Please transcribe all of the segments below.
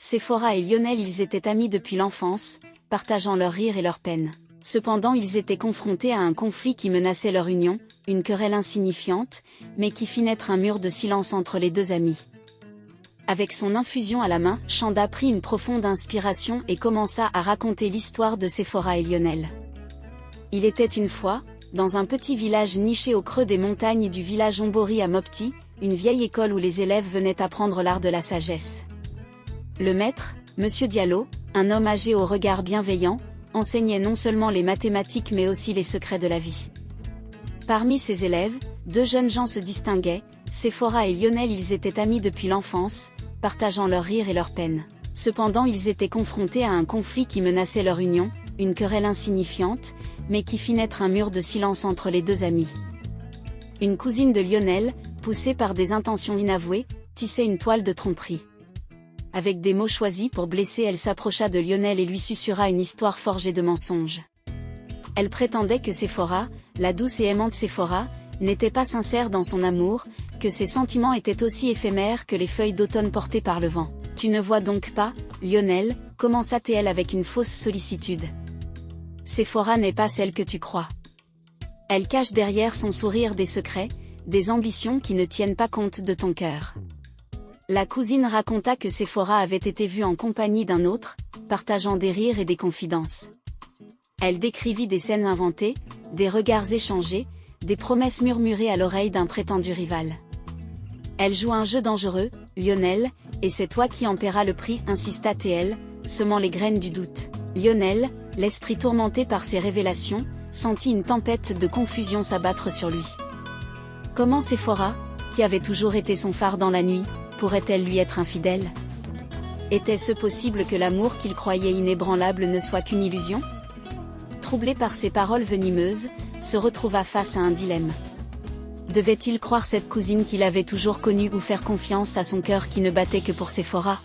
Séphora et Lionel ils étaient amis depuis l'enfance, partageant leurs rires et leurs peines. Cependant ils étaient confrontés à un conflit qui menaçait leur union, une querelle insignifiante, mais qui fit naître un mur de silence entre les deux amis. Avec son infusion à la main, Chanda prit une profonde inspiration et commença à raconter l'histoire de Séphora et Lionel. Il était une fois, dans un petit village niché au creux des montagnes du village Ombori à Mopti, une vieille école où les élèves venaient apprendre l'art de la sagesse. Le maître, Monsieur Diallo, un homme âgé au regard bienveillant, enseignait non seulement les mathématiques mais aussi les secrets de la vie. Parmi ses élèves, deux jeunes gens se distinguaient, Séphora et Lionel ils étaient amis depuis l'enfance, partageant leurs rires et leurs peines. Cependant ils étaient confrontés à un conflit qui menaçait leur union, une querelle insignifiante, mais qui fit naître un mur de silence entre les deux amis. Une cousine de Lionel, poussée par des intentions inavouées, tissait une toile de tromperie. Avec des mots choisis pour blesser, elle s'approcha de Lionel et lui susurra une histoire forgée de mensonges. Elle prétendait que Séphora, la douce et aimante Séphora, n'était pas sincère dans son amour, que ses sentiments étaient aussi éphémères que les feuilles d'automne portées par le vent. « Tu ne vois donc pas, Lionel » commença-t-elle avec une fausse sollicitude. « Séphora n'est pas celle que tu crois. Elle cache derrière son sourire des secrets, des ambitions qui ne tiennent pas compte de ton cœur. » La cousine raconta que Séphora avait été vue en compagnie d'un autre, partageant des rires et des confidences. Elle décrivit des scènes inventées, des regards échangés, des promesses murmurées à l'oreille d'un prétendu rival. Elle joue un jeu dangereux, Lionel, et c'est toi qui en paieras le prix, insista TL, semant les graines du doute. Lionel, l'esprit tourmenté par ces révélations, sentit une tempête de confusion s'abattre sur lui. Comment Séphora, qui avait toujours été son phare dans la nuit, pourrait-elle lui être infidèle? Était-ce possible que l'amour qu'il croyait inébranlable ne soit qu'une illusion? Troublé par ces paroles venimeuses, se retrouva face à un dilemme. Devait-il croire cette cousine qu'il avait toujours connue ou faire confiance à son cœur qui ne battait que pour Séphora?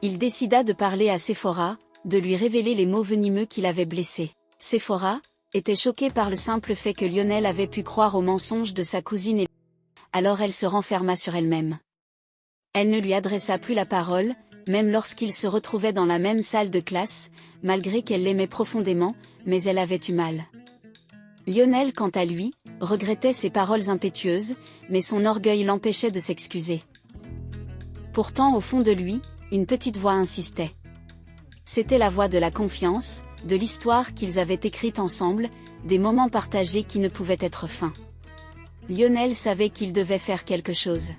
Il décida de parler à Séphora, de lui révéler les mots venimeux qui l'avaient blessé. Séphora était choquée par le simple fait que Lionel avait pu croire aux mensonges de sa cousine et alors elle se renferma sur elle-même. Elle ne lui adressa plus la parole, même lorsqu'ils se retrouvaient dans la même salle de classe, malgré qu'elle l'aimait profondément, mais elle avait eu mal. Lionel, quant à lui, regrettait ses paroles impétueuses, mais son orgueil l'empêchait de s'excuser. Pourtant au fond de lui, une petite voix insistait. C'était la voix de la confiance, de l'histoire qu'ils avaient écrite ensemble, des moments partagés qui ne pouvaient être feints. Lionel savait qu'il devait faire quelque chose.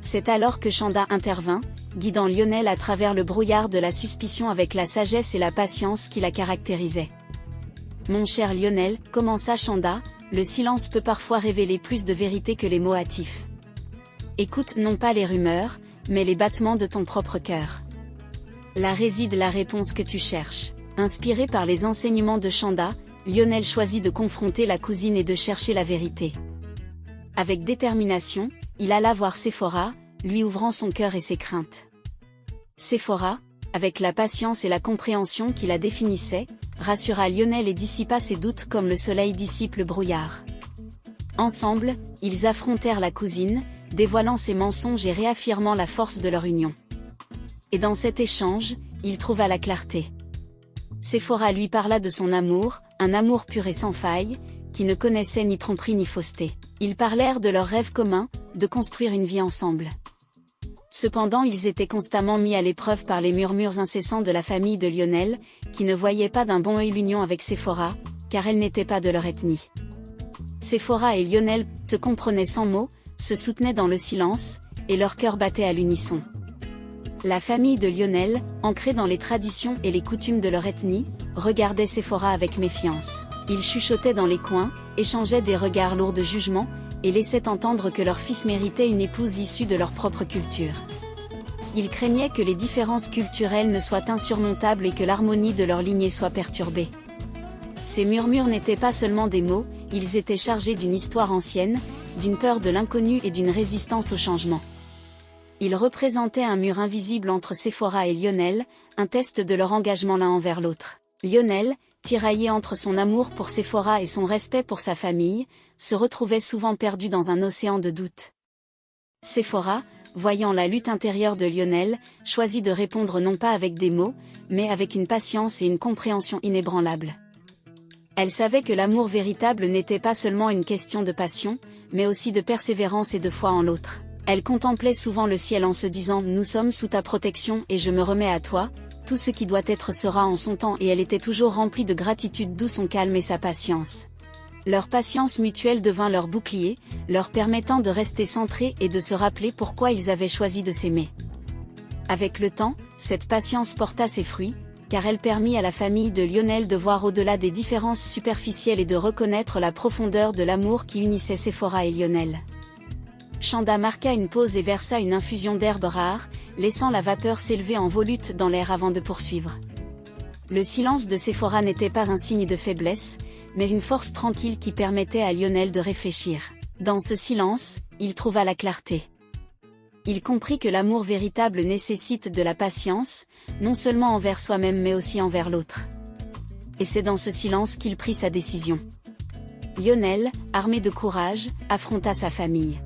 C'est alors que Chanda intervint, guidant Lionel à travers le brouillard de la suspicion avec la sagesse et la patience qui la caractérisaient. Mon cher Lionel, commença Chanda, le silence peut parfois révéler plus de vérité que les mots hâtifs. Écoute non pas les rumeurs, mais les battements de ton propre cœur. Là réside la réponse que tu cherches. Inspiré par les enseignements de Chanda, Lionel choisit de confronter la cousine et de chercher la vérité. Avec détermination, il alla voir Séphora, lui ouvrant son cœur et ses craintes. Séphora, avec la patience et la compréhension qui la définissaient, rassura Lionel et dissipa ses doutes comme le soleil dissipe le brouillard. Ensemble, ils affrontèrent la cousine, dévoilant ses mensonges et réaffirmant la force de leur union. Et dans cet échange, il trouva la clarté. Séphora lui parla de son amour, un amour pur et sans faille, qui ne connaissait ni tromperie ni fausseté. Ils parlèrent de leurs rêves communs, de construire une vie ensemble. Cependant ils étaient constamment mis à l'épreuve par les murmures incessants de la famille de Lionel, qui ne voyait pas d'un bon œil l'union avec Séphora, car elle n'était pas de leur ethnie. Séphora et Lionel se comprenaient sans mots, se soutenaient dans le silence, et leur cœur battait à l'unisson. La famille de Lionel, ancrée dans les traditions et les coutumes de leur ethnie, regardait Séphora avec méfiance. Ils chuchotaient dans les coins, échangeaient des regards lourds de jugement, et laissaient entendre que leur fils méritait une épouse issue de leur propre culture. Ils craignaient que les différences culturelles ne soient insurmontables et que l'harmonie de leur lignée soit perturbée. Ces murmures n'étaient pas seulement des mots, ils étaient chargés d'une histoire ancienne, d'une peur de l'inconnu et d'une résistance au changement. Ils représentaient un mur invisible entre Séphora et Lionel, un test de leur engagement l'un envers l'autre. Lionel, tiraillé entre son amour pour Séphora et son respect pour sa famille, se retrouvait souvent perdu dans un océan de doutes. Séphora, voyant la lutte intérieure de Lionel, choisit de répondre non pas avec des mots, mais avec une patience et une compréhension inébranlables. Elle savait que l'amour véritable n'était pas seulement une question de passion, mais aussi de persévérance et de foi en l'autre. Elle contemplait souvent le ciel en se disant « Nous sommes sous ta protection et je me remets à toi, tout ce qui doit être sera en son temps » et elle était toujours remplie de gratitude d'où son calme et sa patience. Leur patience mutuelle devint leur bouclier, leur permettant de rester centrés et de se rappeler pourquoi ils avaient choisi de s'aimer. Avec le temps, cette patience porta ses fruits, car elle permit à la famille de Lionel de voir au-delà des différences superficielles et de reconnaître la profondeur de l'amour qui unissait Séphora et Lionel. Chanda marqua une pause et versa une infusion d'herbes rares, laissant la vapeur s'élever en volute dans l'air avant de poursuivre. Le silence de Séphora n'était pas un signe de faiblesse, mais une force tranquille qui permettait à Lionel de réfléchir. Dans ce silence, il trouva la clarté. Il comprit que l'amour véritable nécessite de la patience, non seulement envers soi-même mais aussi envers l'autre. Et c'est dans ce silence qu'il prit sa décision. Lionel, armé de courage, affronta sa famille.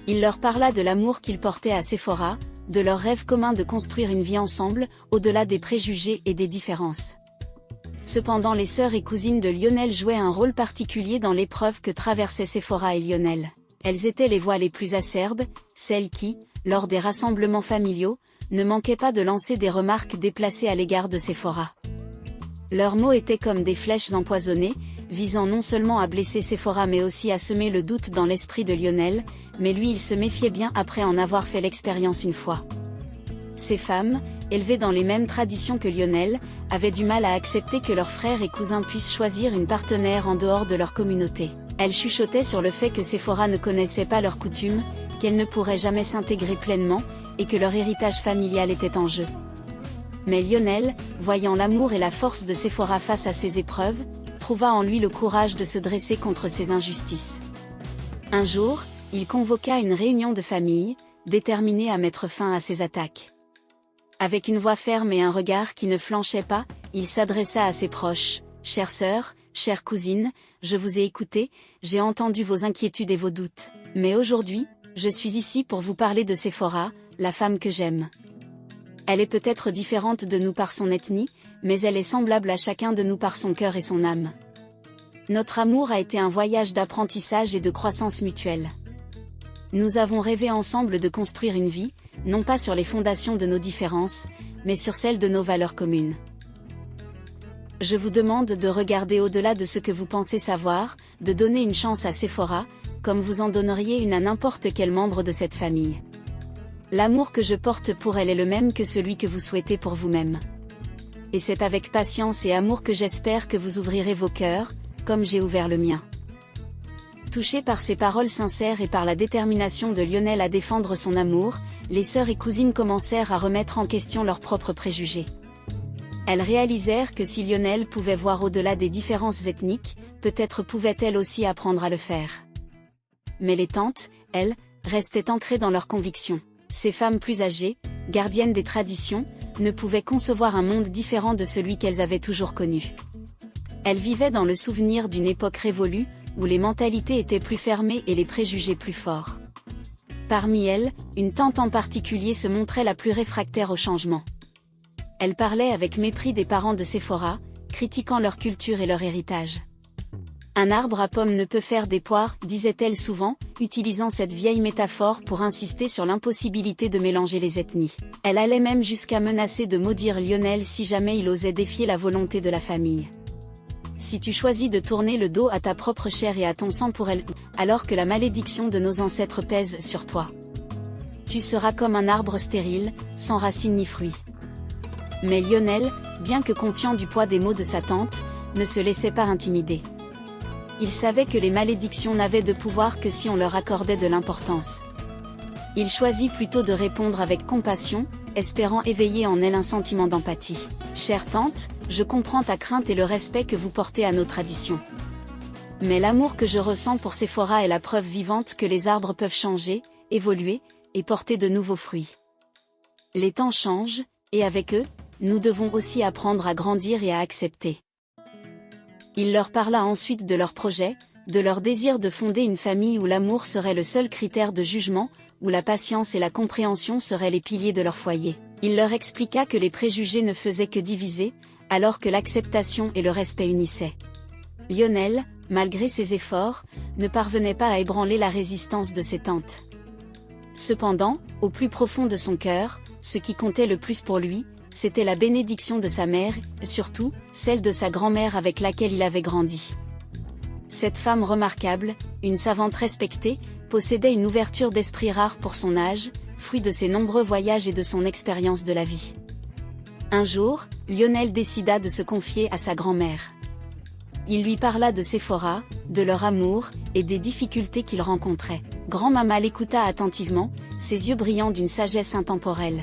Il leur parla de l'amour qu'il portait à Séphora, de leur rêve commun de construire une vie ensemble, au-delà des préjugés et des différences. Cependant les sœurs et cousines de Lionel jouaient un rôle particulier dans l'épreuve que traversaient Séphora et Lionel. Elles étaient les voix les plus acerbes, celles qui, lors des rassemblements familiaux, ne manquaient pas de lancer des remarques déplacées à l'égard de Séphora. Leurs mots étaient comme des flèches empoisonnées, visant non seulement à blesser Séphora mais aussi à semer le doute dans l'esprit de Lionel, mais lui il se méfiait bien après en avoir fait l'expérience une fois. Ces femmes, élevées dans les mêmes traditions que Lionel, avaient du mal à accepter que leurs frères et cousins puissent choisir une partenaire en dehors de leur communauté. Elles chuchotaient sur le fait que Séphora ne connaissait pas leurs coutumes, qu'elle ne pourrait jamais s'intégrer pleinement, et que leur héritage familial était en jeu. Mais Lionel, voyant l'amour et la force de Séphora face à ces épreuves, trouva en lui le courage de se dresser contre ces injustices. Un jour, il convoqua une réunion de famille, déterminé à mettre fin à ces attaques. Avec une voix ferme et un regard qui ne flanchait pas, il s'adressa à ses proches. « Chères sœurs, chères cousines, je vous ai écouté, j'ai entendu vos inquiétudes et vos doutes. Mais aujourd'hui, je suis ici pour vous parler de Séphora, la femme que j'aime. Elle est peut-être différente de nous par son ethnie, mais elle est semblable à chacun de nous par son cœur et son âme. Notre amour a été un voyage d'apprentissage et de croissance mutuelle. Nous avons rêvé ensemble de construire une vie, non pas sur les fondations de nos différences, mais sur celles de nos valeurs communes. Je vous demande de regarder au-delà de ce que vous pensez savoir, de donner une chance à Séphora, comme vous en donneriez une à n'importe quel membre de cette famille. L'amour que je porte pour elle est le même que celui que vous souhaitez pour vous-même. Et c'est avec patience et amour que j'espère que vous ouvrirez vos cœurs, comme j'ai ouvert le mien. » Touchées par ces paroles sincères et par la détermination de Lionel à défendre son amour, les sœurs et cousines commencèrent à remettre en question leurs propres préjugés. Elles réalisèrent que si Lionel pouvait voir au-delà des différences ethniques, peut-être pouvait-elle aussi apprendre à le faire. Mais les tantes, elles, restaient ancrées dans leurs convictions. Ces femmes plus âgées, gardiennes des traditions, ne pouvaient concevoir un monde différent de celui qu'elles avaient toujours connu. Elles vivaient dans le souvenir d'une époque révolue, où les mentalités étaient plus fermées et les préjugés plus forts. Parmi elles, une tante en particulier se montrait la plus réfractaire au changement. Elle parlait avec mépris des parents de Séphora, critiquant leur culture et leur héritage. Un arbre à pommes ne peut faire des poires, disait-elle souvent, utilisant cette vieille métaphore pour insister sur l'impossibilité de mélanger les ethnies. Elle allait même jusqu'à menacer de maudire Lionel si jamais il osait défier la volonté de la famille. Si tu choisis de tourner le dos à ta propre chair et à ton sang pour elle, alors que la malédiction de nos ancêtres pèse sur toi. Tu seras comme un arbre stérile, sans racines ni fruits. Mais Lionel, bien que conscient du poids des mots de sa tante, ne se laissait pas intimider. Il savait que les malédictions n'avaient de pouvoir que si on leur accordait de l'importance. Il choisit plutôt de répondre avec compassion, espérant éveiller en elle un sentiment d'empathie. « Chère tante, je comprends ta crainte et le respect que vous portez à nos traditions. Mais l'amour que je ressens pour Séphora est la preuve vivante que les arbres peuvent changer, évoluer, et porter de nouveaux fruits. Les temps changent, et avec eux, nous devons aussi apprendre à grandir et à accepter. » Il leur parla ensuite de leur projet, de leur désir de fonder une famille où l'amour serait le seul critère de jugement, où la patience et la compréhension seraient les piliers de leur foyer. Il leur expliqua que les préjugés ne faisaient que diviser, alors que l'acceptation et le respect unissaient. Lionel, malgré ses efforts, ne parvenait pas à ébranler la résistance de ses tantes. Cependant, au plus profond de son cœur, ce qui comptait le plus pour lui, c'était la bénédiction de sa mère, surtout, celle de sa grand-mère avec laquelle il avait grandi. Cette femme remarquable, une savante respectée, possédait une ouverture d'esprit rare pour son âge, fruit de ses nombreux voyages et de son expérience de la vie. Un jour, Lionel décida de se confier à sa grand-mère. Il lui parla de Séphora, de leur amour, et des difficultés qu'ils rencontraient. Grand-maman l'écouta attentivement, ses yeux brillant d'une sagesse intemporelle.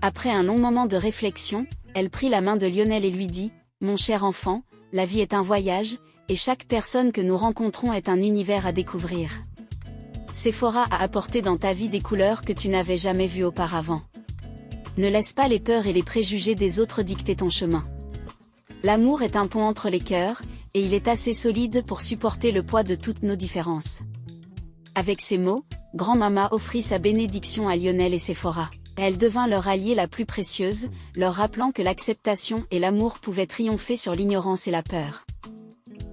Après un long moment de réflexion, elle prit la main de Lionel et lui dit « Mon cher enfant, la vie est un voyage, et chaque personne que nous rencontrons est un univers à découvrir. Séphora a apporté dans ta vie des couleurs que tu n'avais jamais vues auparavant. Ne laisse pas les peurs et les préjugés des autres dicter ton chemin. L'amour est un pont entre les cœurs, et il est assez solide pour supporter le poids de toutes nos différences. » Avec ces mots, grand-maman offrit sa bénédiction à Lionel et Séphora. Elle devint leur alliée la plus précieuse, leur rappelant que l'acceptation et l'amour pouvaient triompher sur l'ignorance et la peur.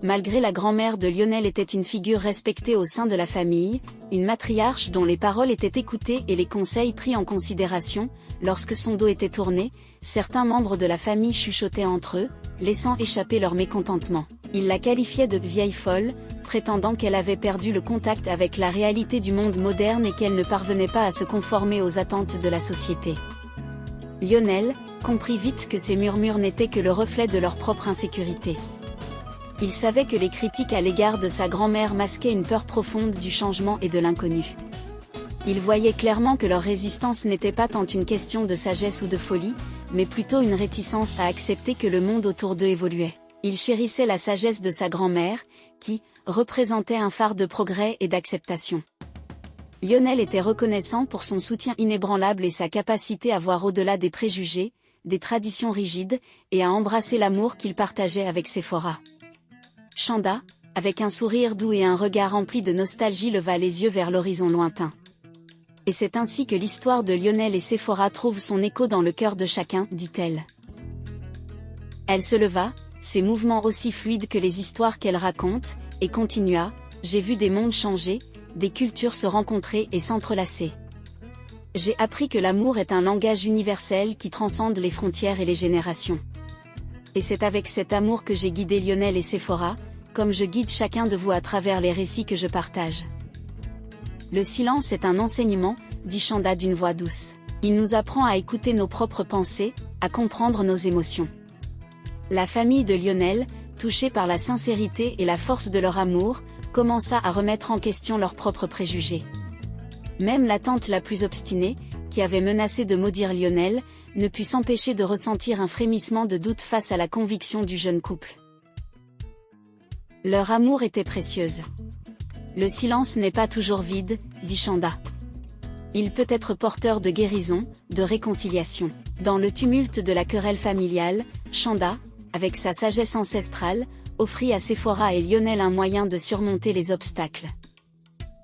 Malgré la grand-mère de Lionel était une figure respectée au sein de la famille, une matriarche dont les paroles étaient écoutées et les conseils pris en considération, lorsque son dos était tourné, certains membres de la famille chuchotaient entre eux, laissant échapper leur mécontentement. Ils la qualifiaient de « vieille folle », prétendant qu'elle avait perdu le contact avec la réalité du monde moderne et qu'elle ne parvenait pas à se conformer aux attentes de la société. Lionel comprit vite que ces murmures n'étaient que le reflet de leur propre insécurité. Il savait que les critiques à l'égard de sa grand-mère masquaient une peur profonde du changement et de l'inconnu. Il voyait clairement que leur résistance n'était pas tant une question de sagesse ou de folie, mais plutôt une réticence à accepter que le monde autour d'eux évoluait. Il chérissait la sagesse de sa grand-mère, qui représentait un phare de progrès et d'acceptation. Lionel était reconnaissant pour son soutien inébranlable et sa capacité à voir au-delà des préjugés, des traditions rigides, et à embrasser l'amour qu'il partageait avec Séphora. Chanda, avec un sourire doux et un regard empli de nostalgie, leva les yeux vers l'horizon lointain. Et c'est ainsi que l'histoire de Lionel et Séphora trouve son écho dans le cœur de chacun, dit-elle. Elle se leva, ses mouvements aussi fluides que les histoires qu'elle raconte, et continua, « J'ai vu des mondes changer, des cultures se rencontrer et s'entrelacer. J'ai appris que l'amour est un langage universel qui transcende les frontières et les générations. Et c'est avec cet amour que j'ai guidé Lionel et Séphora, comme je guide chacun de vous à travers les récits que je partage. » Le silence est un enseignement, dit Chanda d'une voix douce. Il nous apprend à écouter nos propres pensées, à comprendre nos émotions. La famille de Lionel, touchée par la sincérité et la force de leur amour, commença à remettre en question leurs propres préjugés. Même la tante la plus obstinée, qui avait menacé de maudire Lionel, ne put s'empêcher de ressentir un frémissement de doute face à la conviction du jeune couple. Leur amour était précieuse. Le silence n'est pas toujours vide, dit Chanda. Il peut être porteur de guérison, de réconciliation. Dans le tumulte de la querelle familiale, Chanda, avec sa sagesse ancestrale, offrit à Séphora et Lionel un moyen de surmonter les obstacles.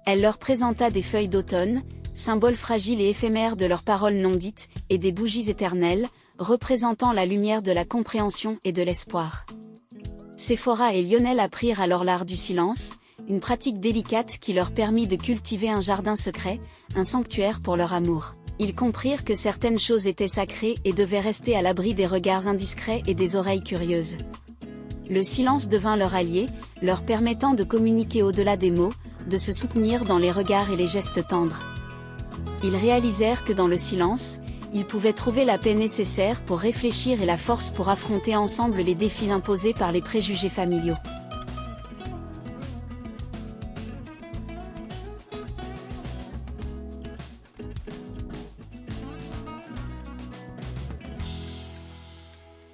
Elle leur présenta des feuilles d'automne, symboles fragiles et éphémères de leurs paroles non dites, et des bougies éternelles, représentant la lumière de la compréhension et de l'espoir. Séphora et Lionel apprirent alors l'art du silence, une pratique délicate qui leur permit de cultiver un jardin secret, un sanctuaire pour leur amour. Ils comprirent que certaines choses étaient sacrées et devaient rester à l'abri des regards indiscrets et des oreilles curieuses. Le silence devint leur allié, leur permettant de communiquer au-delà des mots, de se soutenir dans les regards et les gestes tendres. Ils réalisèrent que dans le silence, ils pouvaient trouver la paix nécessaire pour réfléchir et la force pour affronter ensemble les défis imposés par les préjugés familiaux.